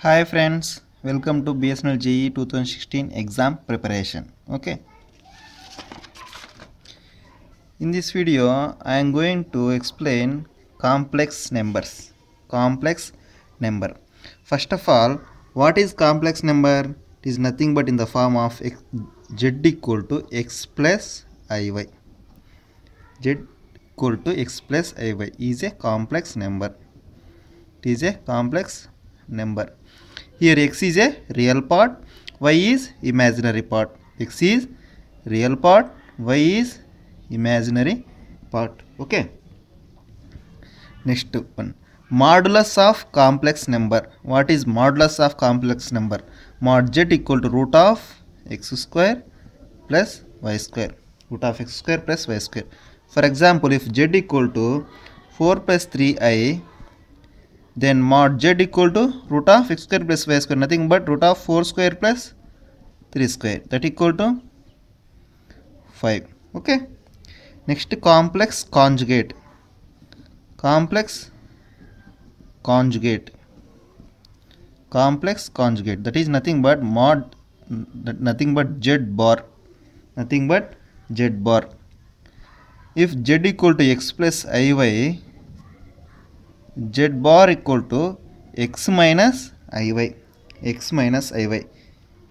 Hi friends, welcome to BSNL JE 2016 exam preparation. Okay, in this video I am going to explain complex numbers. Complex number. First of all, what is complex number? It is nothing but in the form of z equal to x plus iy. Z equal to x plus iy is a complex number. It is a complex number. Here x is a real part, y is imaginary part. X is real part, y is imaginary part. Okay. Next one. Modulus of complex number. What is modulus of complex number? Mod z equal to root of x square plus y square. Root of x square plus y square. For example, if z equal to 4 plus 3i, then mod z equal to root of x square plus y square, nothing but root of 4 square plus 3 square, that equal to 5. Okay. Next, complex conjugate. Complex conjugate. Complex conjugate, that is nothing but mod, nothing but z bar. Nothing but z bar. If z equal to x plus iy, z bar equal to x minus iy. X minus iy.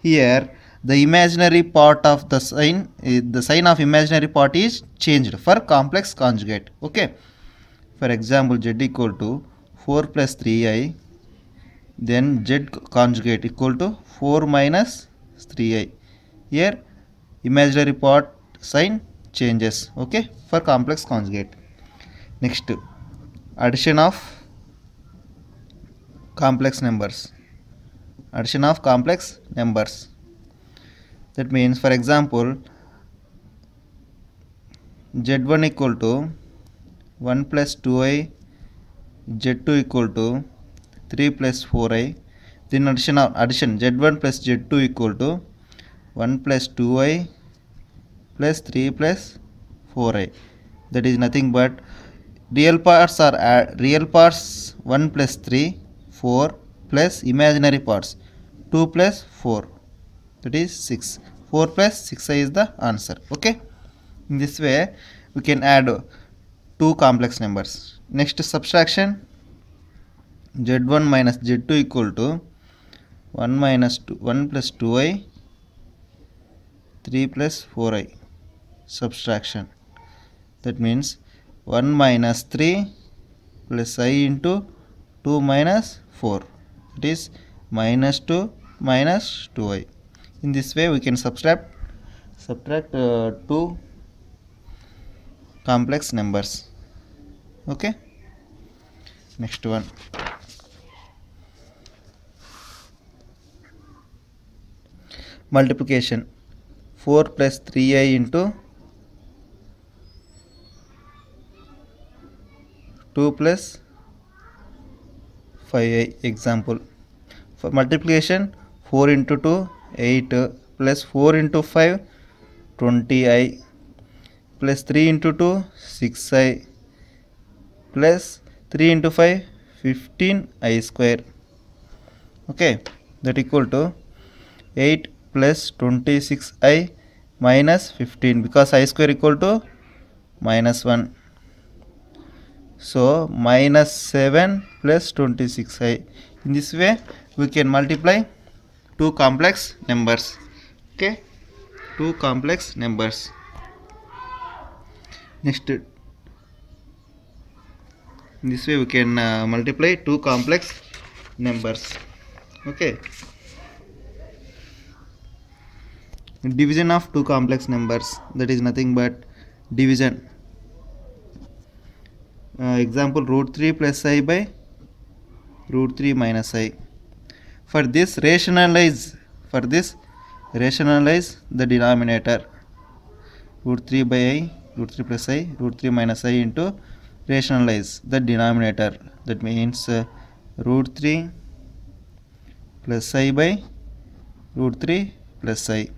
Here the imaginary part of the sign of imaginary part is changed for complex conjugate. Okay. For example, z equal to 4 plus 3i, then z conjugate equal to 4 minus 3i. Here imaginary part sign changes. Okay, for complex conjugate. Next, addition of complex numbers. Addition of complex numbers. That means, for example, z1 equal to 1 plus 2i, z2 equal to 3 plus 4i. Then addition z1 plus z2 equal to 1 plus 2i plus 3 plus 4i. That is nothing but real parts are real parts 1 plus 3, 4 plus imaginary parts 2 plus 4, that is 6. 4 plus 6i is the answer. Okay. In this way we can add two complex numbers. Next, subtraction. z1 minus z2 equal to 1 plus 2i, 3 plus 4i. Subtraction. That means 1 minus 3 plus I into 2 minus 4. It is minus 2 minus 2i. In this way we can subtract two complex numbers. Okay. Next one. Multiplication. 4 plus 3i into 2 plus 5i. Example. For multiplication, 4 into 2 8 plus 4 into 5 20i plus 3 into 2 6i plus 3 into 5 15i square. Okay, that equal to 8 plus 26i minus 15, because I square equal to minus 1. So minus 7 plus 26i. In this way we can multiply two complex numbers. Okay, two complex numbers. Next, in this way we can multiply two complex numbers. Okay. Division of two complex numbers, that is nothing but division. Example, root 3 plus I by root 3 minus I. For this rationalize the denominator. Root 3 by I, root 3 plus I, root 3 minus I into rationalize the denominator. That means root 3 plus I by root 3 plus I.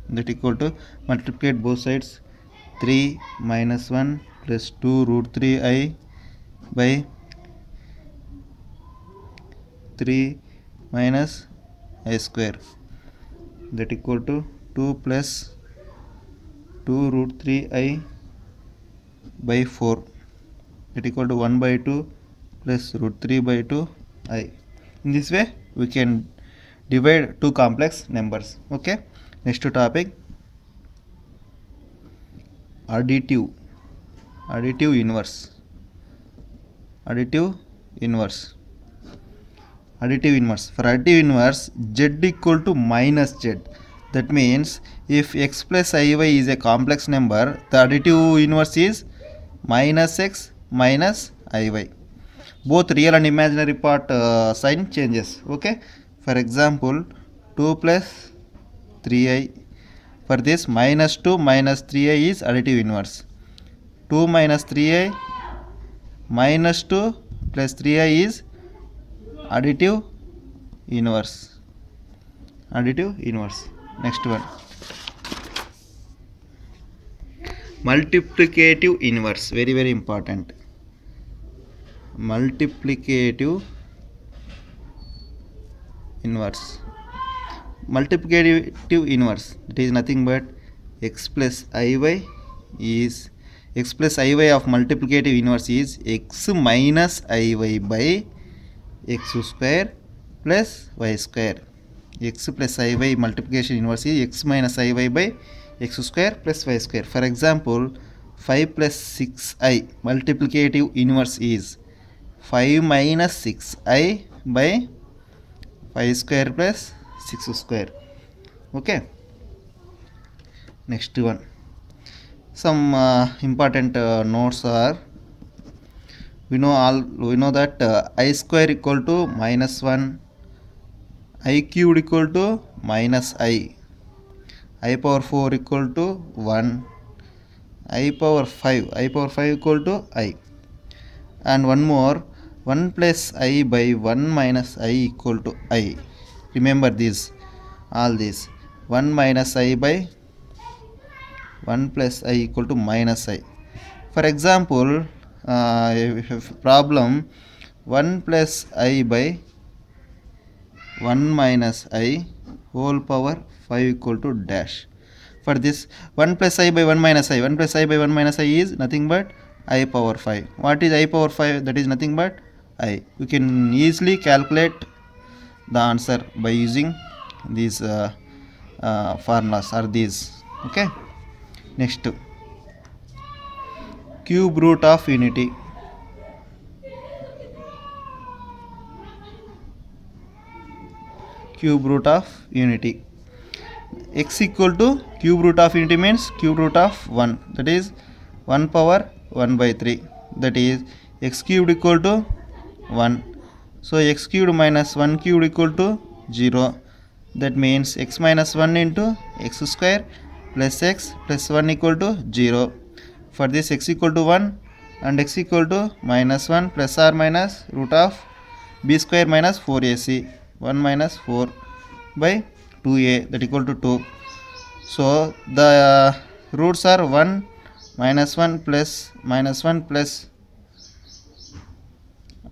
That equal to multiply both sides. 3 minus 1 plus 2 root 3i by 3 minus I square, that equal to 2 plus 2 root 3i by 4, that equal to 1 by 2 plus root 3 by 2 I. In this way we can divide two complex numbers. Okay, next topic, additive inverse. Additive inverse. For additive inverse, z equal to minus z. That means if x plus iy is a complex number, the additive inverse is minus x minus iy. Both real and imaginary part sign changes. Okay, for example 2 plus 3i. For this, minus 2 minus 3i is additive inverse. 2 minus 3i minus 2 plus 3i is additive inverse. Next one, multiplicative inverse. Very very important. Multiplicative inverse, it is nothing but x plus iy of multiplicative inverse is x minus iy by x square plus y square. X plus iy multiplication inverse is x minus iy by x square plus y square. For example, 5 plus 6i multiplicative inverse is 5 minus 6i by 5 square plus 6 square. Okay, next one, some important notes are, we know that I square equal to minus 1, I cubed equal to minus I power 4 equal to 1, I power 5 equal to I. And one more, 1 plus I by 1 minus I equal to I. Remember this, all this. 1 minus I by 1 plus I equal to minus I. For example, problem 1 plus I by 1 minus I whole power 5 equal to dash. For this, 1 plus I by 1 minus I, 1 plus I by 1 minus I is nothing but I power 5. What is I power 5? That is nothing but I. You can easily calculate the answer by using these formulas or these. Okay, next, cube root of unity. Cube root of unity, x equal to cube root of unity means cube root of 1, that is 1 power 1 by 3, that is x cubed equal to 1. So x cubed minus 1 cubed equal to 0, that means x minus 1 into x square plus x plus 1 equal to 0. For this, x equal to 1 and x equal to minus 1 plus or minus root of b square minus 4ac, 1 minus 4 by 2a, that equal to 2. So the roots are 1 minus 1 plus minus 1 plus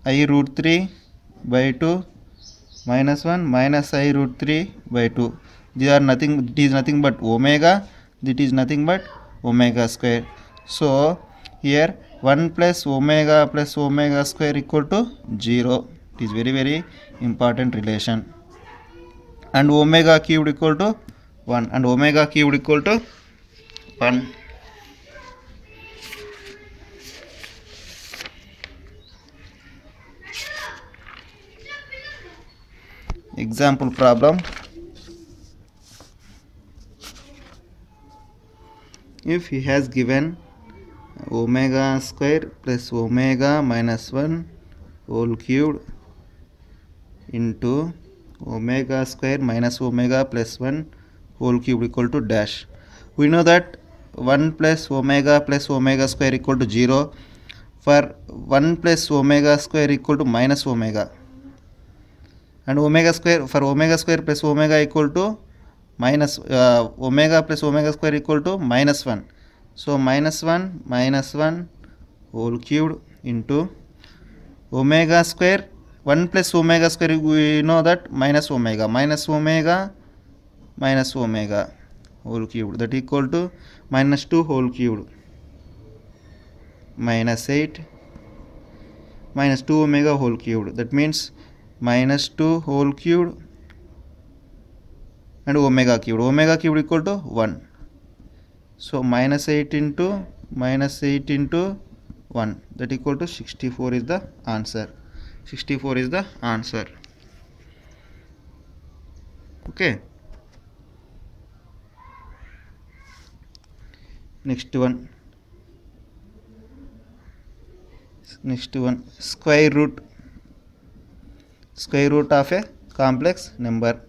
I root 3 by 2 minus 1 minus I root 3 by 2. These are nothing, it is nothing but omega, that is nothing but omega square. So here 1 plus omega square equal to 0. It is very very important relation. And omega cubed equal to 1 and omega cubed equal to 1. Example problem, if he has given omega square plus omega minus 1 whole cubed into omega square minus omega plus 1 whole cube equal to dash. We know that 1 plus omega square equal to 0. For 1 plus omega square equal to minus omega, and omega square, for omega square plus omega equal to minus omega plus omega square equal to minus 1. So minus 1 whole cubed into omega square 1 plus omega square, we know that minus omega whole cubed, that equal to minus 2 whole cubed minus 8 minus 2 omega whole cubed, that means minus 2 whole cubed and omega cubed equal to 1. So minus 8 into 1, that equal to 64 is the answer. 64 is the answer. Okay. Next one, square root of a complex number.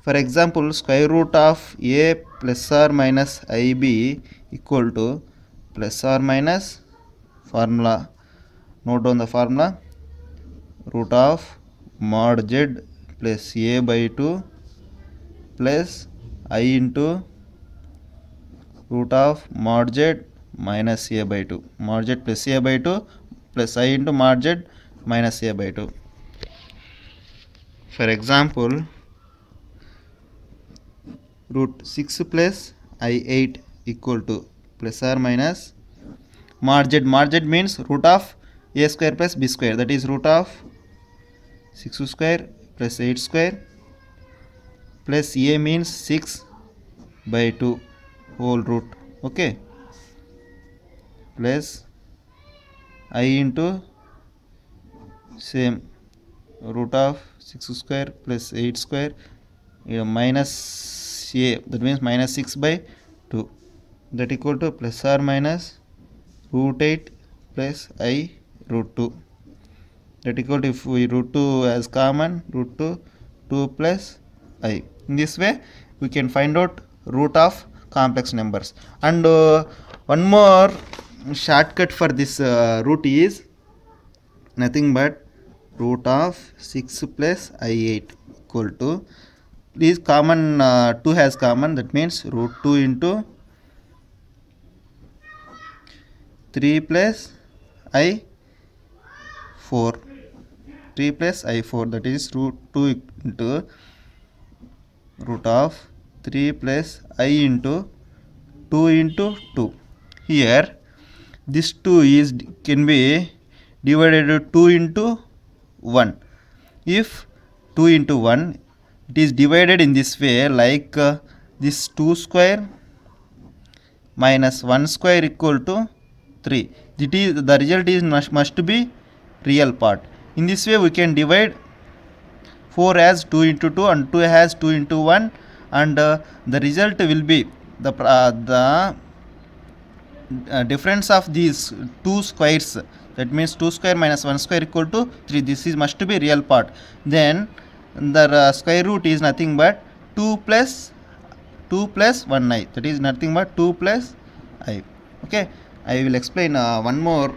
For example, square root of a plus or minus ib equal to plus or minus formula. Note down the formula. Root of mod z plus a by 2 plus I into root of mod z minus a by 2. Mod z plus a by 2 plus I into mod z minus a by 2. For example, root 6 plus I8 equal to plus or minus mod z. Mod z means root of a square plus b square, that is root of 6 square plus 8 square plus a means 6 by 2 whole root, okay, plus I into same root of 6 square plus 8 square minus a, that means minus 6 by 2, that equal to plus or minus root 8 plus I root 2, that equal to, if we root 2 as common, root 2 plus I. In this way we can find out root of complex numbers. And one more shortcut for this root is nothing but root of 6 plus I8 equal to, this common 2 has common, that means root 2 into 3 plus I4, 3 plus I4, that is root 2 into root of 3 plus I into 2 into 2. Here this 2 can be divided 2 into 1. If 2 into 1, it is divided in this way, like this 2 square minus 1 square equal to 3. The result is must be real part. In this way we can divide 4 as 2 into 2 and 2 has 2 into 1, and the result will be the difference of these two squares, that means 2 square minus 1 square equal to 3. This is must be real part. Then the square root is nothing but 2 plus 1i, that is nothing but 2 plus I. Okay, I will explain one more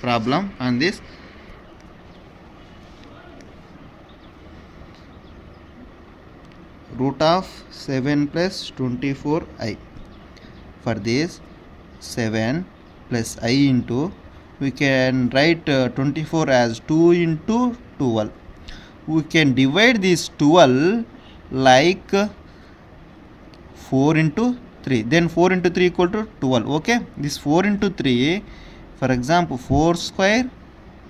problem on this. Root of 7 plus 24i. For this 7 plus I into, we can write 24 as 2 into 12. We can divide this 12 like 4 into 3. Then 4 into 3 equal to 12. Okay, this 4 into 3, for example 4 square,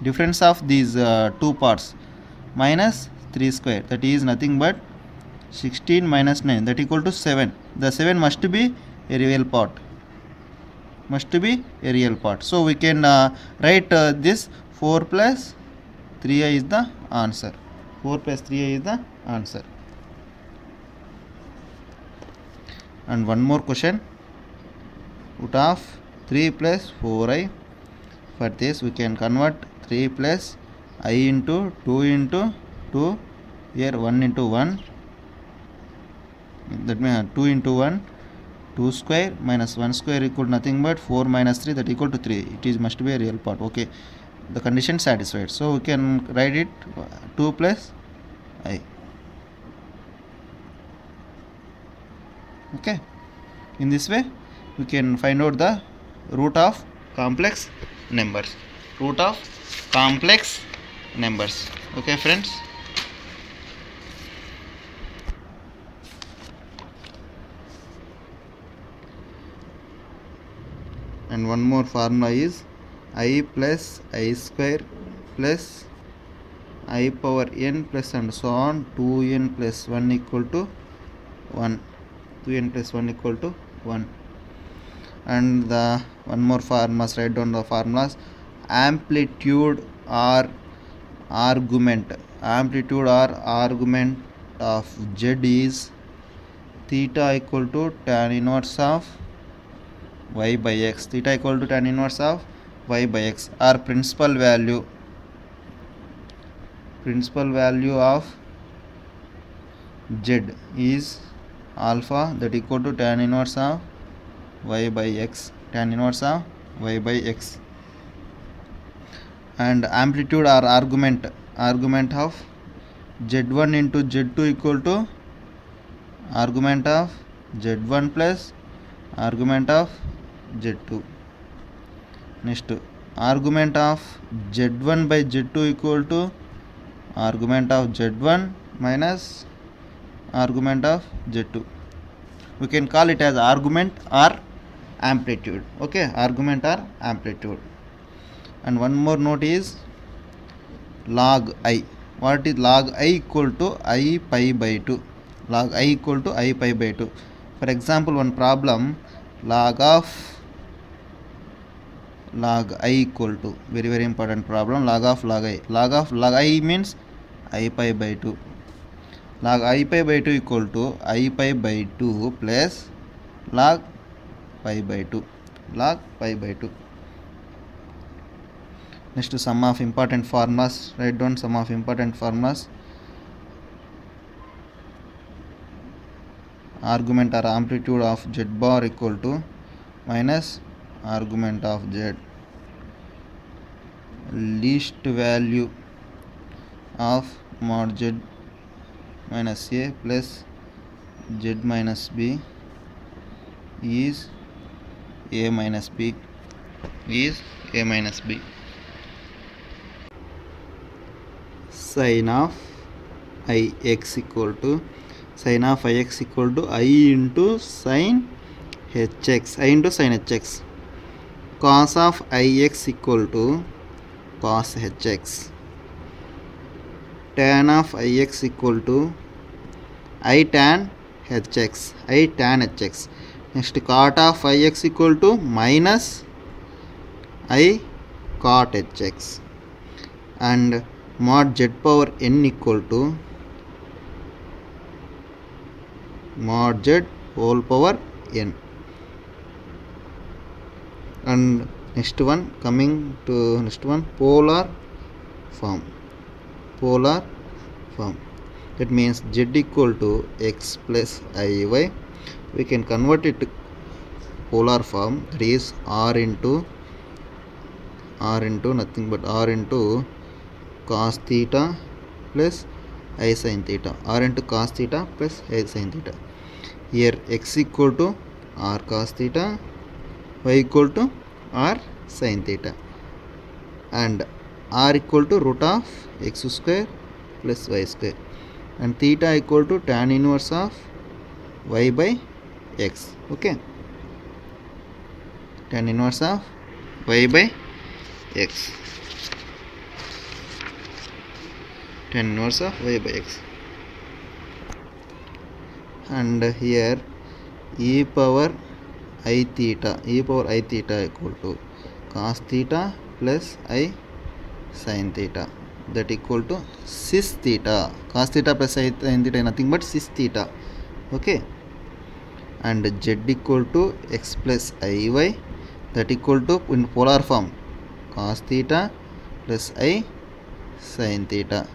difference of these two parts, minus 3 square, that is nothing but 16 minus 9, that equal to 7. The 7 must be a real part. So we can write this 4 plus 3i is the answer. 4 plus 3i is the answer. And one more question, root of 3 plus 4i. For this we can convert 3 plus I into 2 into 2, here 1 into 1, that means 2 into 1, 2 square minus 1 square equal to nothing but 4 minus 3, that equal to 3. It is must be a real part. Okay, the condition satisfied, so we can write it 2 plus I. Okay, in this way we can find out the root of complex numbers. complex numbers. Okay friends. And one more formula is I plus I square plus I power n plus and so on 2n plus 1 equal to 1. 2n plus 1 equal to 1. And the one more formulas, write down the formulas. Amplitude or argument of z is theta equal to tan inverse of y by x. Theta equal to tan inverse of y by x. Our principal value of z is alpha, that equal to tan inverse of y by x. Tan inverse of y by x. And amplitude or argument of z1 into z2 equal to argument of z1 plus argument of z2. Next, argument of z1 by z2 equal to argument of z1 minus argument of z2. We can call it as argument or amplitude. Okay, argument or amplitude. And one more note is log I. What is log I? Equal to I pi by 2. Log I equal to I pi by 2. For example, one problem, log I equal to, very important problem, log I. Log I means I pi by 2. Log I pi by 2 equal to I pi by 2 plus log pi by 2. Log pi by 2. Next, sum of important formulas. Write down sum of important formulas. Argument or amplitude of z bar equal to minus argument of z. Least value of mod z minus a plus z minus b is a minus b. Sin of ix equal to I into sin hx. Cos of ix equal to cos hx. Tan of ix equal to I tan hx. Next, cot of ix equal to minus I cot hx. And mod z power n equal to mod z whole power n. And next one, polar form. That means z equal to x plus iy. We can convert it to polar form, that is r into nothing but r into cos theta plus I sin theta. R into cos theta plus I sin theta. Here x equal to r cos theta, y equal to r sin theta, and r equal to root of x square plus y square, and theta equal to tan inverse of y by x. Okay, tan inverse of y by x. Tan inverse of y by x. And here e power I theta equal to cos theta plus I sin theta, that equal to cis theta. Cos theta plus I sin theta is nothing but cis theta. Okay, and z equal to x plus iy, that equal to, in polar form, cos theta plus I sin theta,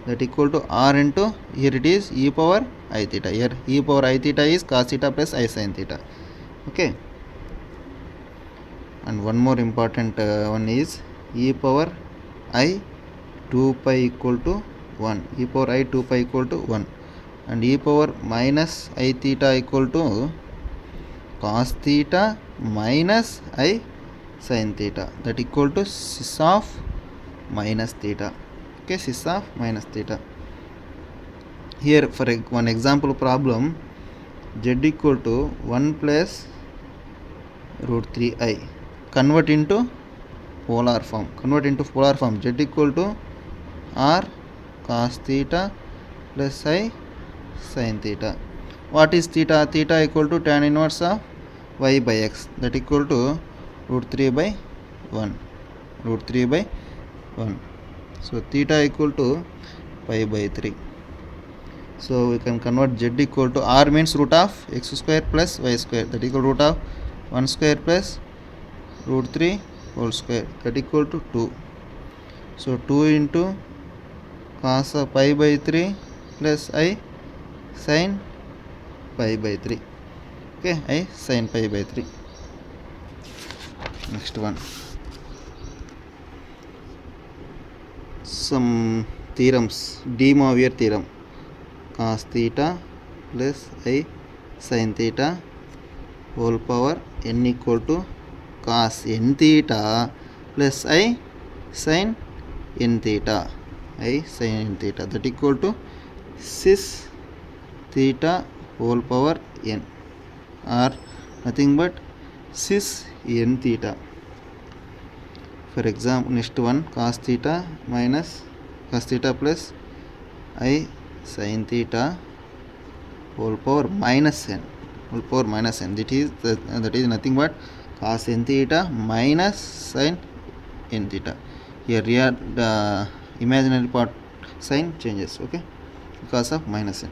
that equal to r into, here it is e power I theta. Here e power I theta is cos theta plus I sin theta. Okay, and one more important one is e power I 2 pi equal to 1. E power I 2 pi equal to 1, and e power minus I theta equal to cos theta minus I sin theta, that equal to cis of minus theta. Okay, cis of minus theta. Here for one example problem, z equal to 1 plus root 3i. Convert into polar form. Z equal to r cos theta plus I sin theta. What is theta? Theta equal to tan inverse of y by x, that equal to root 3 by 1. So theta equal to pi by 3. So we can convert z equal to r means root of x square plus y square, that equal to root of 1 square plus root 3 whole square, that equal to 2. So 2 into cos of pi by 3 plus I sin pi by 3. Okay, I sin pi by 3. Next one, some theorems. De Moivre theorem. Cos theta plus I sin theta whole power n equal to cos n theta plus I sin n theta. That equal to cis theta whole power n, or nothing but cis n theta. For example, next one, cos theta plus I sin theta whole power minus n. That is nothing but cos n theta minus sin n theta. Here real imaginary part sign changes, okay, because of minus n.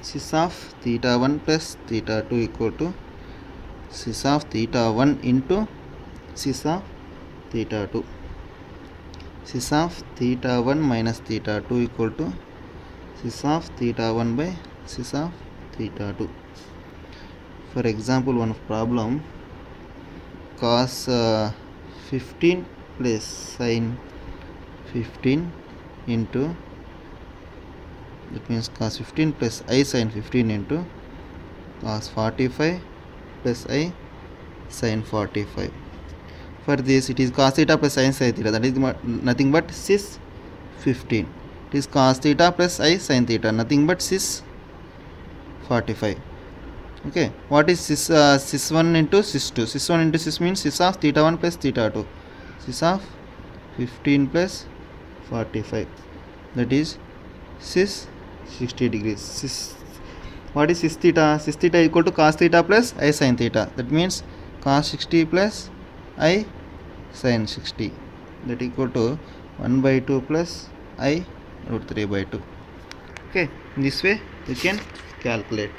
Cis of theta 1 plus theta 2 equal to cis of theta 1 into cis of theta 2. Cis of theta 1 minus theta 2 equal to cis of theta 1 by cis of theta 2. For example, one problem, cos 15 plus sin 15 into, that means cos 15 plus I sin 15 into cos 45 plus I sin 45. For this, it is cos theta plus sin theta, that is nothing but cis 15. It is cos theta plus I sin theta, nothing but cis 45. Okay, what is cis 1 into cis 2? Cis 1 into cis means cis of theta 1 plus theta 2. Cis of 15 plus 45, that is cis 60 degrees. What is cis theta? Cis theta equal to cos theta plus I sin theta, that means cos 60 plus I sin 60, that equal to 1 by 2 plus I root 3 by 2. Okay, in this way you can calculate.